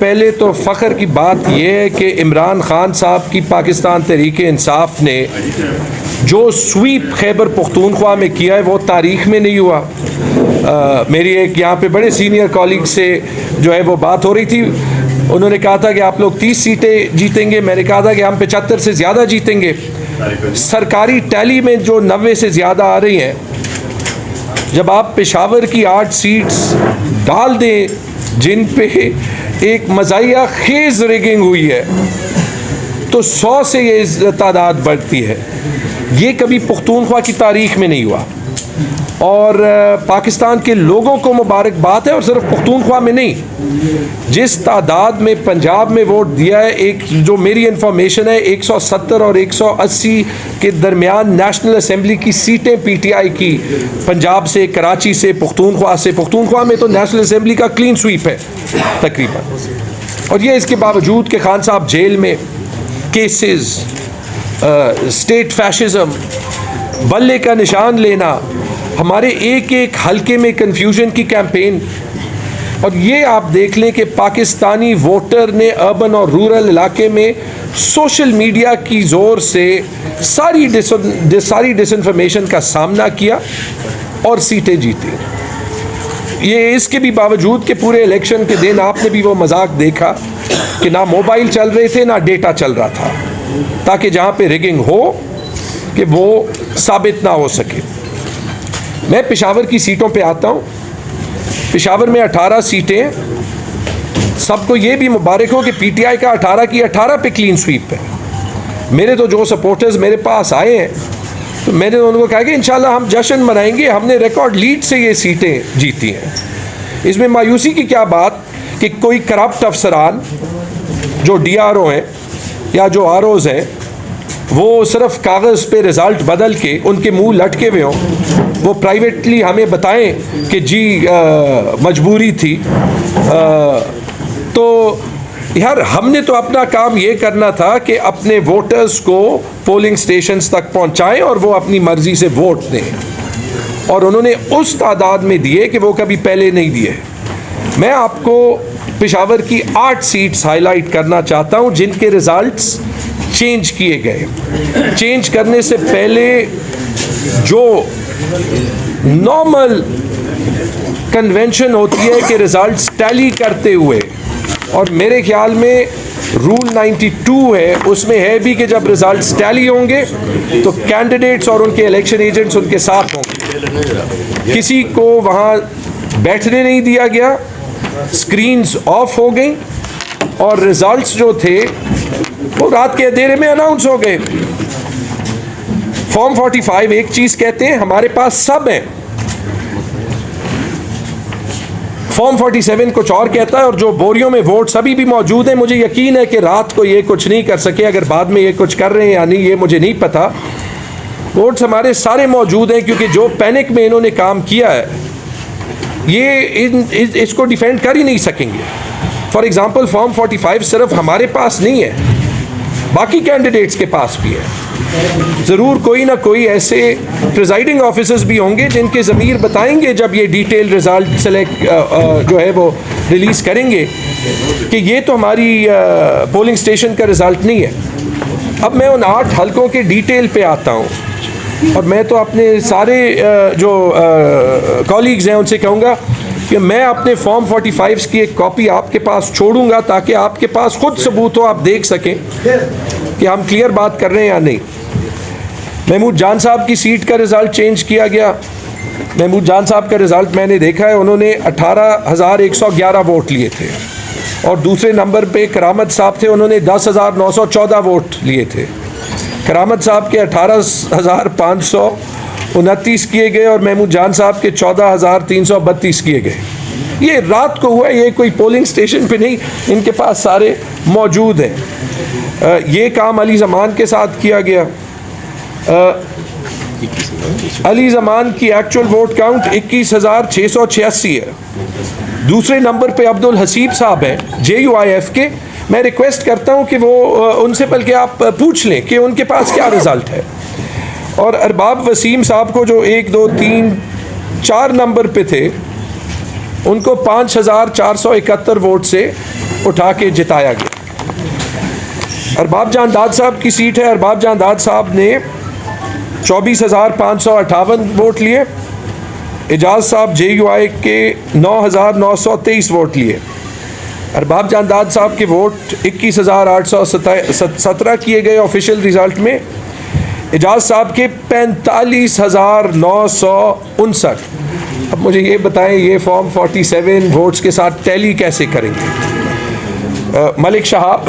पहले तो फ़ख्र की बात यह है कि इमरान खान साहब की पाकिस्तान तहरीक-ए-इंसाफ ने जो स्वीप खैबर पख्तूनख्वा में किया है वो तारीख़ में नहीं हुआ। मेरी एक यहाँ पे बड़े सीनियर कॉलीग से जो है वो बात हो रही थी, उन्होंने कहा था कि आप लोग 30 सीटें जीतेंगे, मैंने कहा था कि हम 75 से ज़्यादा जीतेंगे। सरकारी टैली में जो 90 से ज़्यादा आ रही हैं, जब आप पेशावर की 8 सीट्स डाल दें जिन पे एक मज़ाहिया खेज़ रिगिंग हुई है, तो 100 से ये तादाद बढ़ती है। ये कभी पख्तूनख्वा की तारीख़ में नहीं हुआ और पाकिस्तान के लोगों को मुबारकबाद है। और सिर्फ पख्तूनख्वा में नहीं, जिस तादाद में पंजाब में वोट दिया है, एक जो मेरी इंफॉर्मेशन है 170 और 180 के दरमियान नेशनल असम्बली की सीटें पीटीआई की पंजाब से, कराची से, पख्तूनख्वा से। पख्तूनख्वा में तो नेशनल असम्बली का क्लीन स्वीप है तकरीबन। और ये इसके बावजूद कि खान साहब जेल में, केसेस, स्टेट फैशिज्म, बल्ले का निशान लेना, हमारे एक एक हलके में कन्फ्यूजन की कैंपेन। और ये आप देख लें कि पाकिस्तानी वोटर ने अर्बन और रूरल इलाके में सोशल मीडिया की ज़ोर से सारी डिसइंफॉर्मेशन का सामना किया और सीटें जीती। ये इसके भी बावजूद कि पूरे इलेक्शन के दिन आपने भी वो मजाक देखा कि ना मोबाइल चल रहे थे ना डेटा चल रहा था, ताकि जहाँ पे रिगिंग हो कि वो साबित ना हो सके। मैं पेशावर की सीटों पे आता हूँ। पेशावर में 18 सीटें, सबको ये भी मुबारक हो कि पीटीआई का 18 की 18 पे क्लीन स्वीप है। मेरे तो जो सपोर्टर्स मेरे पास आए हैं, तो मैंने उनको कहा कि इंशाल्लाह हम जश्न मनाएंगे, हमने रिकॉर्ड लीड से ये सीटें जीती हैं। इसमें मायूसी की क्या बात कि कोई करप्ट अफसरान जो डीआरओ हैं या जो आरओज़ हैं, वो सिर्फ कागज़ पे रिज़ल्ट बदल के उनके मुंह लटके हुए हों, वो प्राइवेटली हमें बताएं कि जी मजबूरी थी। तो यार, हमने तो अपना काम ये करना था कि अपने वोटर्स को पोलिंग स्टेशंस तक पहुंचाएं और वो अपनी मर्ज़ी से वोट दें। और उन्होंने उस तादाद में दिए कि वो कभी पहले नहीं दिए। मैं आपको पेशावर की 8 सीट्स हाईलाइट करना चाहता हूं जिनके रिज़ल्ट्स चेंज किए गए। चेंज करने से पहले जो नॉर्मल कन्वेंशन होती है कि रिज़ल्ट्स टैली करते हुए, और मेरे ख्याल में रूल 92 है, उसमें है भी कि जब रिज़ल्ट्स टैली होंगे तो कैंडिडेट्स और उनके इलेक्शन एजेंट्स उनके साथ होंगे। किसी को वहाँ बैठने नहीं दिया गया, स्क्रीन्स ऑफ हो गई और रिज़ल्ट्स जो थे वो रात के अंधेरे में अनाउंस हो गए। फॉर्म 45 एक चीज़ कहते हैं, हमारे पास सब है। फॉर्म 47 कुछ और कहता है, और जो बोरियों में वोट अभी भी मौजूद हैं। मुझे यकीन है कि रात को ये कुछ नहीं कर सके, अगर बाद में ये कुछ कर रहे हैं या नहीं ये मुझे नहीं पता। वोट्स हमारे सारे मौजूद हैं, क्योंकि जो पैनिक में इन्होंने काम किया है ये इसको डिफेंड कर ही नहीं सकेंगे। फॉर एग्ज़ाम्पल फॉर्म 45 सिर्फ हमारे पास नहीं है, बाकी कैंडिडेट्स के पास भी है। ज़रूर कोई ना कोई ऐसे प्रिजाइडिंग ऑफिसर्स भी होंगे जिनके ज़मीर बताएंगे जब ये डिटेल रिज़ल्ट सेलेक्ट जो है वो रिलीज़ करेंगे कि ये तो हमारी पोलिंग स्टेशन का रिज़ल्ट नहीं है। अब मैं उन 8 हलकों के डिटेल पे आता हूँ, और मैं तो अपने सारे जो कॉलीग्स हैं उनसे कहूँगा कि मैं अपने फॉर्म 45 की एक कॉपी आपके पास छोड़ूंगा, ताकि आपके पास खुद सबूत हो, आप देख सकें कि हम क्लियर बात कर रहे हैं या नहीं। महमूद जान साहब की सीट का रिज़ल्ट चेंज किया गया। महमूद जान साहब का रिज़ल्ट मैंने देखा है, उन्होंने 18,111 वोट लिए थे, और दूसरे नंबर पे करामत साहब थे, उन्होंने 10,914 वोट लिए थे। करामत साहब के 18,529 किए गए और महमूद जान साहब के 14,332 किए गए। ये रात को हुआ, ये कोई पोलिंग स्टेशन पे नहीं, इनके पास सारे मौजूद हैं। ये काम अली ज़मान के साथ किया गया। अली ज़मान की एक्चुअल वोट काउंट 21,686 है। दूसरे नंबर पे अब्दुल हसीब साहब हैं JUIF के। मैं रिक्वेस्ट करता हूं कि वो उनसे बल्कि आप पूछ लें कि उनके पास क्या रिज़ल्ट है। और अरबाब वसीम साहब को जो 1, 2, 3, 4 नंबर पे थे, उनको 5471 वोट से उठा के जिताया गया। अरबाब जान दाद साहब की सीट है। अरबाब जान दाद साहब ने 24,558 वोट लिए। एजाज साहब JUI के 9,923 वोट लिए। अरबाब जान दाद साहब के वोट 21,817 किए गए ऑफिशियल रिजल्ट में। एजाज साहब के 45,959। अब मुझे ये बताएं, ये फॉर्म 47 वोट्स के साथ टैली कैसे करेंगे? मलिक शहाब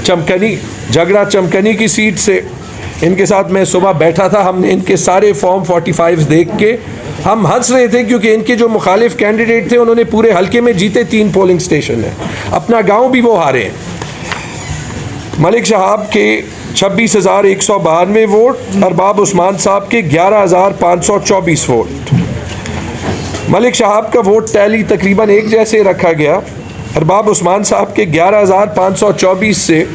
चमकनी, झगड़ा चमकनी की सीट से, इनके साथ मैं सुबह बैठा था। हमने इनके सारे फॉर्म 45 देख के हम हंस रहे थे, क्योंकि इनके जो मुखालिफ कैंडिडेट थे उन्होंने पूरे हल्के में जीते 3 पोलिंग स्टेशन है, अपना गांव भी वो हारे हैं। मलिक शहाब के 26,192 वोट, अरबाब उस्मान साहब के 11,524 वोट। मलिक शहाब का वोट टैली तकरीबन एक जैसे रखा गया। अरबाब उस्मान साहब के 11,524 से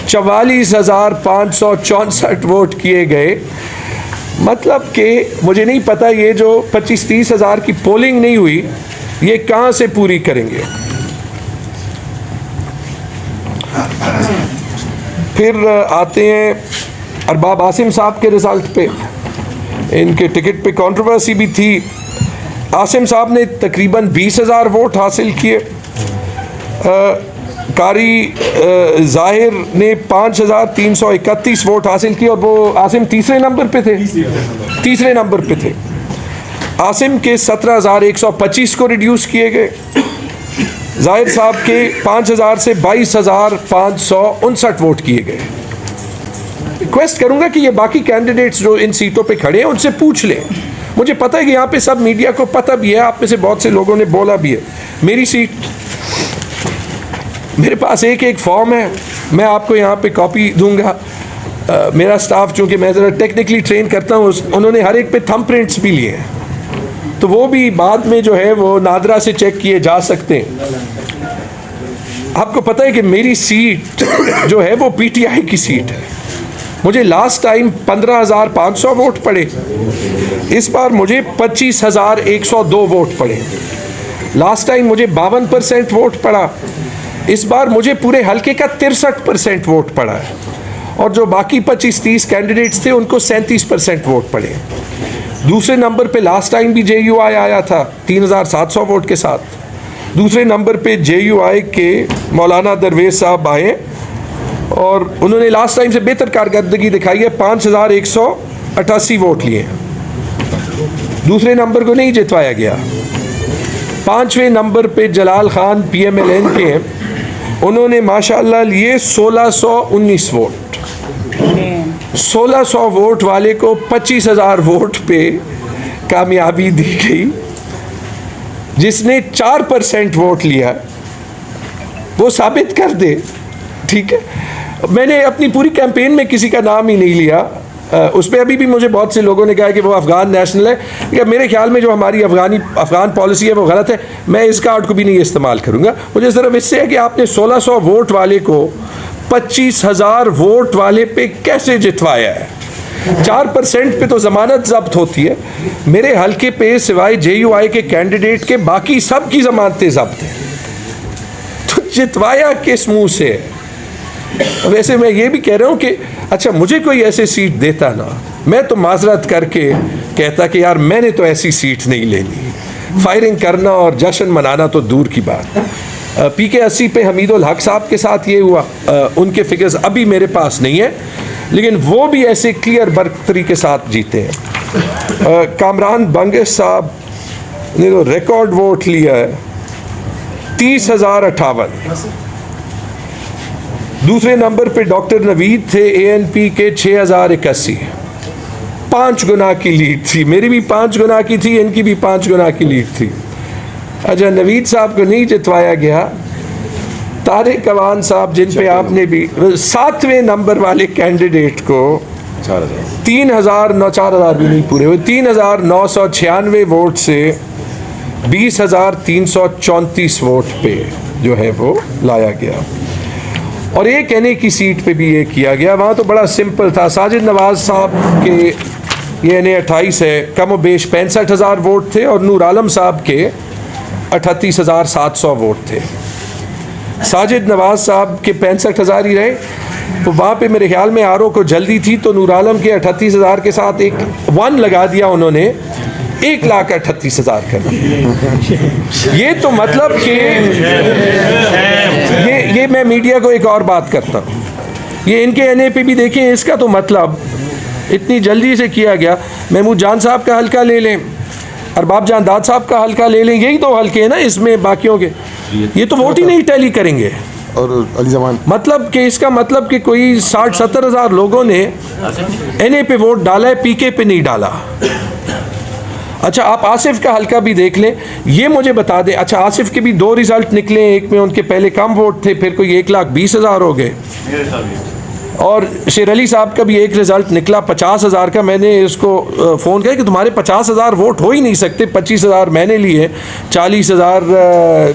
44,564 वोट किए गए। मतलब कि मुझे नहीं पता ये जो 25-30 हज़ार की पोलिंग नहीं हुई, ये कहाँ से पूरी करेंगे। फिर आते हैं अरबाब आसिम साहब के रिज़ल्ट पे। इनके टिकट पे कंट्रोवर्सी भी थी। आसिम साहब ने तकरीबन 20,000 वोट हासिल किए। कारी ज़ाहिर ने 5,331 वोट हासिल किए और वो आसिम तीसरे नंबर पे थे। आसिम के 17,125 को रिड्यूस किए गए। ज़ाहिर साहब के 5,000 से 22,559 वोट किए गए। रिक्वेस्ट करूंगा कि ये बाकी कैंडिडेट्स जो इन सीटों पे खड़े हैं उनसे पूछ लें। मुझे पता है कि यहाँ पे सब मीडिया को पता भी है, आप में से बहुत से लोगों ने बोला भी है। मेरी सीट, मेरे पास एक फॉर्म है, मैं आपको यहाँ पे कॉपी दूंगा। मेरा स्टाफ, चूँकि मैं ज़रा टेक्निकली ट्रेन करता हूँ, उन्होंने हर एक पे थंब प्रिंट्स भी लिए हैं, तो वो भी बाद में जो है वो नादरा से चेक किए जा सकते हैं। आपको पता है कि मेरी सीट जो है वो PTI की सीट है। मुझे लास्ट टाइम 15,500 वोट पड़े, इस बार मुझे 25,102 वोट पड़े। लास्ट टाइम मुझे 52% वोट पड़ा, इस बार मुझे पूरे हल्के का 63% वोट पड़ा है। और जो बाकी 25-30 कैंडिडेट्स थे उनको 37% वोट पड़े। दूसरे नंबर पे लास्ट टाइम भी JUI आया था 3,700 वोट के साथ। दूसरे नंबर पे JUI के मौलाना दरवेश साहब आए और उन्होंने लास्ट टाइम से बेहतर कारकर्दगी दिखाई है, 5,188 वोट लिए। दूसरे नंबर को नहीं जितवाया गया। 5वें नंबर पे जलाल खान PMLN के हैं, उन्होंने माशाअल्लाह लिए 1,619 वोट। 1,600 वोट वाले को 25,000 वोट पे कामयाबी दी गई। जिसने 4% वोट लिया वो साबित कर दे, ठीक है। मैंने अपनी पूरी कैंपेन में किसी का नाम ही नहीं लिया। उस पर अभी भी मुझे बहुत से लोगों ने कहा कि वो अफ़गान नेशनल है, या मेरे ख्याल में जो हमारी अफ़गान पॉलिसी है वो गलत है। मैं इस कार्ड को भी नहीं इस्तेमाल करूँगा। मुझे सिर्फ इससे है कि आपने 1,600 वोट वाले को 25,000 वोट वाले पे कैसे जितवाया है। 4% पे तो ज़मानत ज़ब्त होती है। मेरे हल्के पे सिवाय JUI के कैंडिडेट के बाकी सब की ज़मानतें ज़ब्त हैं, तो जितवाया किस मुँह से है। वैसे मैं ये भी कह रहा हूँ कि अच्छा मुझे कोई ऐसे सीट देता ना, मैं तो माजरत करके कहता कि यार मैंने तो ऐसी सीट नहीं लेनी। फायरिंग करना और जश्न मनाना तो दूर की बात। PK 80 पे हमीदुल हक साहब के साथ ये हुआ। उनके फिगर्स अभी मेरे पास नहीं है, लेकिन वो भी ऐसे क्लियर बरतरी के साथ जीते हैं। कामरान बंगश साहब ने तो रिकॉर्ड वोट लिया है, 30,058। दूसरे नंबर पे डॉक्टर नवीद थे ANP के 6,081। 5 गुना की लीड थी। मेरी भी 5 गुना की थी, इनकी भी 5 गुना की लीड थी। अच्छा, नवीद साहब को नहीं जितवाया गया। तारिक अवान साहब, जिन पे आपने भी 7वें नंबर वाले कैंडिडेट को 4,000 भी नहीं पूरे हुए, 3,996 वोट से 20,334 वोट पे जो है वो लाया गया। और ये कहने की सीट पे भी ये किया गया, वहाँ तो बड़ा सिंपल था। साजिद नवाज साहब के ये NA 28 है, कम व बेश 65,000 वोट थे, और नूर आलम साहब के 38,700 वोट थे। साजिद नवाज साहब के 65,000 ही रहे। तो वहाँ पे मेरे ख्याल में आरओ को जल्दी थी, तो नूर आलम के 38,000 के साथ एक 1 लगा दिया उन्होंने, 1,38,000 कर दिया। ये तो मतलब कि ये मैं मीडिया को एक और बात करता हूँ, ये इनके एनए पे भी देखें, इसका तो मतलब इतनी जल्दी से किया गया। महमूद जान साहब का हल्का ले लें, अरबाब जान दाद साहब का हल्का ले लें, यही 2 हल्के हैं ना इसमें बाकियों के, ये तो वोट ही नहीं टैली करेंगे। और अली जमान मतलब कि इसका मतलब कि कोई 60-70 हज़ार लोगों ने एनए पे वोट डाला है, पीके पे नहीं डाला। अच्छा, आप आसिफ का हल्का भी देख लें, ये मुझे बता दें। अच्छा, आसिफ के भी 2 रिजल्ट निकले, एक में उनके पहले कम वोट थे, फिर कोई 1,20,000 हो गए, और शेर अली साहब का भी एक रिज़ल्ट निकला 50,000 का। मैंने इसको फ़ोन किया कि तुम्हारे 50,000 वोट हो ही नहीं सकते, 25,000 मैंने लिए, 40,000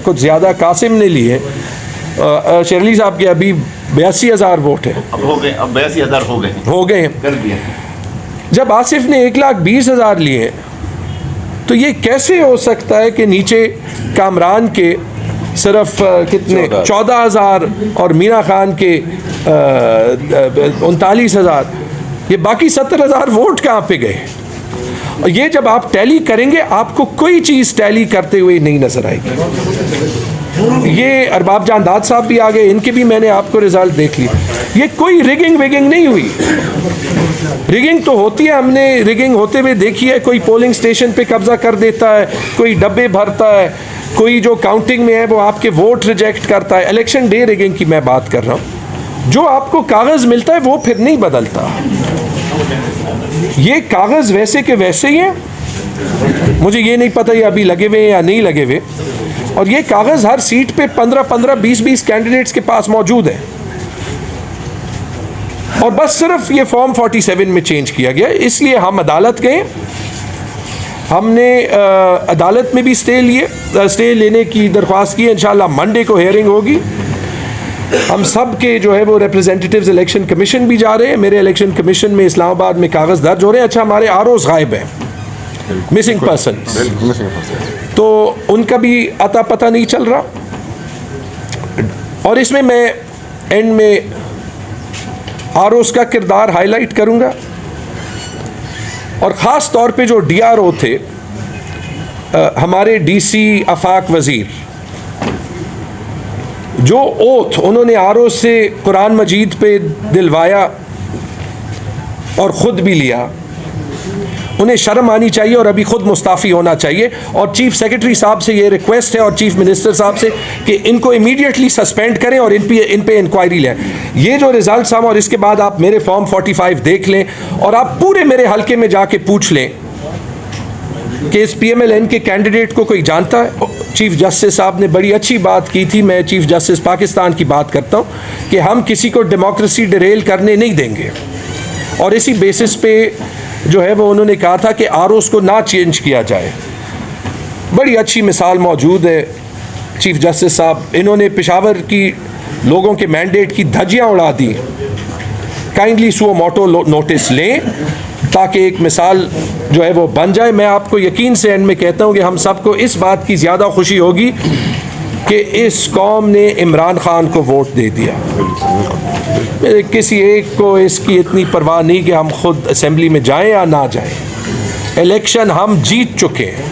कुछ ज़्यादा कासिम ने लिए। शेर अली साहब के अभी 82,000 वोट है, अब हो गए, अब 82,000 हो गए हैं कर दिया। जब आसिफ ने 1,20,000 लिए, तो ये कैसे हो सकता है कि नीचे कामरान के सिर्फ कितने 14,000 और मीना खान के 39,000, ये बाकी 70,000 वोट कहाँ पे गए? और ये जब आप टैली करेंगे, आपको कोई चीज़ टैली करते हुए नहीं नजर आएगी। ये अरबाब जान दाद साहब भी आ गए, इनके भी मैंने आपको रिजल्ट देख लिए। ये कोई रिगिंग विगिंग नहीं हुई। रिगिंग तो होती है, हमने रिगिंग होते हुए देखी है। कोई पोलिंग स्टेशन पे कब्जा कर देता है, कोई डब्बे भरता है, कोई जो काउंटिंग में है वो आपके वोट रिजेक्ट करता है। इलेक्शन डे रिगिंग की मैं बात कर रहा हूँ। जो आपको कागज़ मिलता है वो फिर नहीं बदलता। ये कागज़ वैसे के वैसे ही हैं। मुझे ये नहीं पता ये अभी लगे हुए या नहीं लगे हुए, और ये कागज़ हर सीट पे 15-15, 20-20 कैंडिडेट्स के पास मौजूद है, और बस सिर्फ ये फॉर्म 47 में चेंज किया गया। इसलिए हम अदालत गए, हमने अदालत में भी स्टे लेने की दरख्वास्त की। इंशाल्लाह मंडे को हियरिंग होगी। हम सब के जो है वो रिप्रेजेंटेटिव्स इलेक्शन कमीशन भी जा रहे हैं। मेरे इलेक्शन कमीशन में इस्लामाबाद में कागज़ दर्ज हो रहे हैं। अच्छा, हमारे आरओज़ गायब हैं, मिसिंग पर्सन, तो उनका भी अता पता नहीं चल रहा। और इसमें मैं एंड में आरओज़ का किरदार हाईलाइट करूंगा, और ख़ास तौर पे जो डीआरओ थे, हमारे डीसी आफाक वज़ीर, जो ओथ उन्होंने आरओ से कुरान मजीद पे दिलवाया और ख़ुद भी लिया, उन्हें शर्म आनी चाहिए और अभी खुद मुस्ताफ़ी होना चाहिए। और चीफ सेक्रेटरी साहब से ये रिक्वेस्ट है और चीफ मिनिस्टर साहब से कि इनको इमीडिएटली सस्पेंड करें और इन पे इंक्वायरी लें। ये जो रिजल्ट्स हम, और इसके बाद आप मेरे फॉर्म 45 देख लें, और आप पूरे मेरे हलके में जाके पूछ लें कि इस PMLN के कैंडिडेट को कोई जानता है। चीफ जस्टिस साहब ने बड़ी अच्छी बात की थी, मैं चीफ जस्टिस पाकिस्तान की बात करता हूँ, कि हम किसी को डेमोक्रेसी डिरेल करने नहीं देंगे, और इसी बेसिस पे जो है वो उन्होंने कहा था कि आरओज़ को ना चेंज किया जाए। बड़ी अच्छी मिसाल मौजूद है चीफ जस्टिस साहब, इन्होंने पेशावर की लोगों के मैंडेट की धज्जियाँ उड़ा दी। काइंडली सुओ मोटो नोटिस लें ताकि एक मिसाल जो है वो बन जाए। मैं आपको यकीन से एंड में कहता हूँ कि हम सबको इस बात की ज़्यादा खुशी होगी कि इस कौम ने इमरान खान को वोट दे दिया। किसी एक को इसकी इतनी परवाह नहीं कि हम खुद असेंबली में जाएं या ना जाएं। इलेक्शन हम जीत चुके हैं।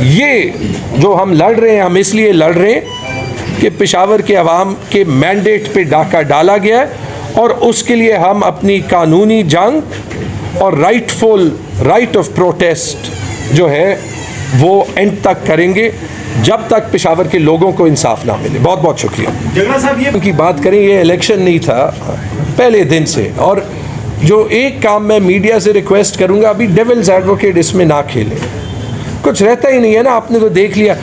ये जो हम लड़ रहे हैं, हम इसलिए लड़ रहे हैं कि पेशावर के अवाम के मैंडेट पे डाका डाला गया है, और उसके लिए हम अपनी कानूनी जंग और राइट ऑफ प्रोटेस्ट जो है वो एंड तक करेंगे, जब तक पेशावर के लोगों को इंसाफ ना मिले। बहुत बहुत शुक्रिया। जगला साहब, ये की बात करें, ये इलेक्शन नहीं था पहले दिन से, और जो एक काम मैं मीडिया से रिक्वेस्ट करूंगा, अभी डेविल्स एडवोकेट इसमें ना खेले, कुछ रहता ही नहीं है ना। आपने तो देख लिया,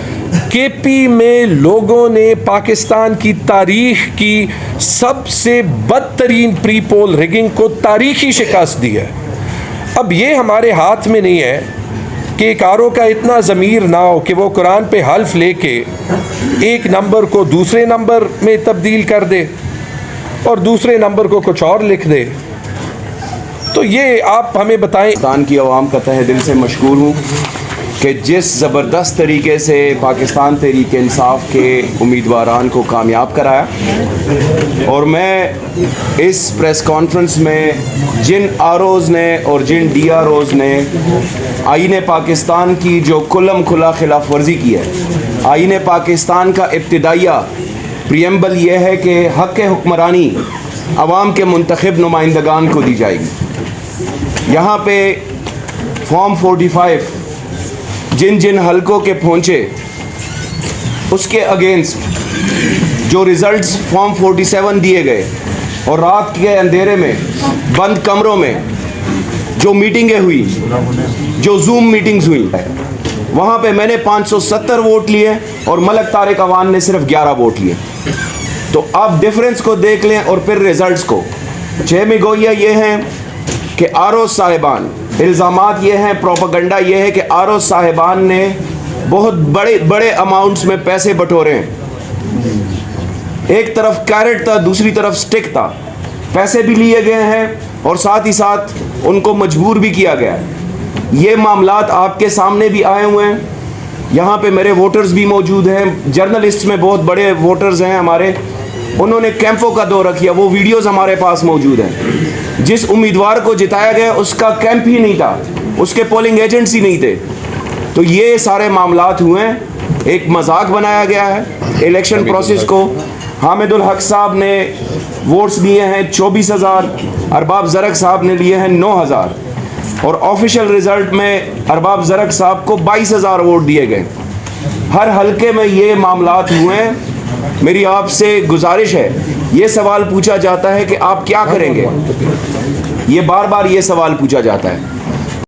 केपी में लोगों ने पाकिस्तान की तारीख की सबसे बदतरीन प्री पोल रिगिंग को तारीखी शिकस्त दी है। अब ये हमारे हाथ में नहीं है कि एक आरओ का इतना ज़मीर ना हो कि वो कुरान पे हल्फ लेके एक नंबर को दूसरे नंबर में तब्दील कर दे और दूसरे नंबर को कुछ और लिख दे। तो ये आप हमें बताएं। पाकिस्तान की आवाम का तहे दिल से मशकूर हूँ कि जिस ज़बरदस्त तरीके से पाकिस्तान तहरीक इंसाफ के उम्मीदवारान को कामयाब कराया, और मैं इस प्रेस कॉन्फ्रेंस में जिन आरओज़ ने और जिन DROज़ ने आईन पाकिस्तान की जो कुल्लम खुला खिलाफ वर्जी की है, आईन पाकिस्तान का इब्तिदाइया प्रियम्बल ये है कि हक़ हुक्मरानी अवाम के मुंतखब नुमाइंदगान को दी जाएगी। यहाँ पे फॉर्म 45 जिन जिन हलकों के पहुँचे उसके अगेंस्ट जो रिज़ल्ट्स फॉर्म 47 दिए गए और रात के अंधेरे में बंद कमरों में जो मीटिंगें हुई, जो जूम मीटिंग्स हुई, वहाँ पे मैंने 570 वोट लिए और मलक तारिक अवान ने सिर्फ 11 वोट लिए। तो आप डिफरेंस को देख लें और फिर रिजल्ट्स को। चेमी गोया ये हैं कि आरओ साहिबान, इल्ज़ामात ये हैं, प्रोपेगेंडा ये है कि आरओ साहिबान ने बहुत बड़े बड़े अमाउंट्स में पैसे बटोरे हैं। एक तरफ कैरेट था, दूसरी तरफ स्टिक था। पैसे भी लिए गए हैं और साथ ही साथ उनको मजबूर भी किया गया है। ये मामलात आपके सामने भी आए हुए हैं। यहाँ पे मेरे वोटर्स भी मौजूद हैं, जर्नलिस्ट में बहुत बड़े वोटर्स हैं हमारे, उन्होंने कैंपों का दौरा किया, वो वीडियोस हमारे पास मौजूद हैं। जिस उम्मीदवार को जिताया गया उसका कैंप ही नहीं था, उसके पोलिंग एजेंट्स ही नहीं थे। तो ये सारे मामलात हुए हैं, एक मजाक बनाया गया है इलेक्शन प्रोसेस को। हामिदुल हक साहब ने वोट्स लिए हैं 24,000, अरबाब ज़रक साहब ने लिए हैं 9,000 और ऑफिशियल रिज़ल्ट में अरबाब ज़रक साहब को 22,000 वोट दिए गए। हर हलके में ये मामलात हुए हैं। मेरी आपसे गुजारिश है, ये सवाल पूछा जाता है कि आप क्या करेंगे, ये बार बार ये सवाल पूछा जाता है।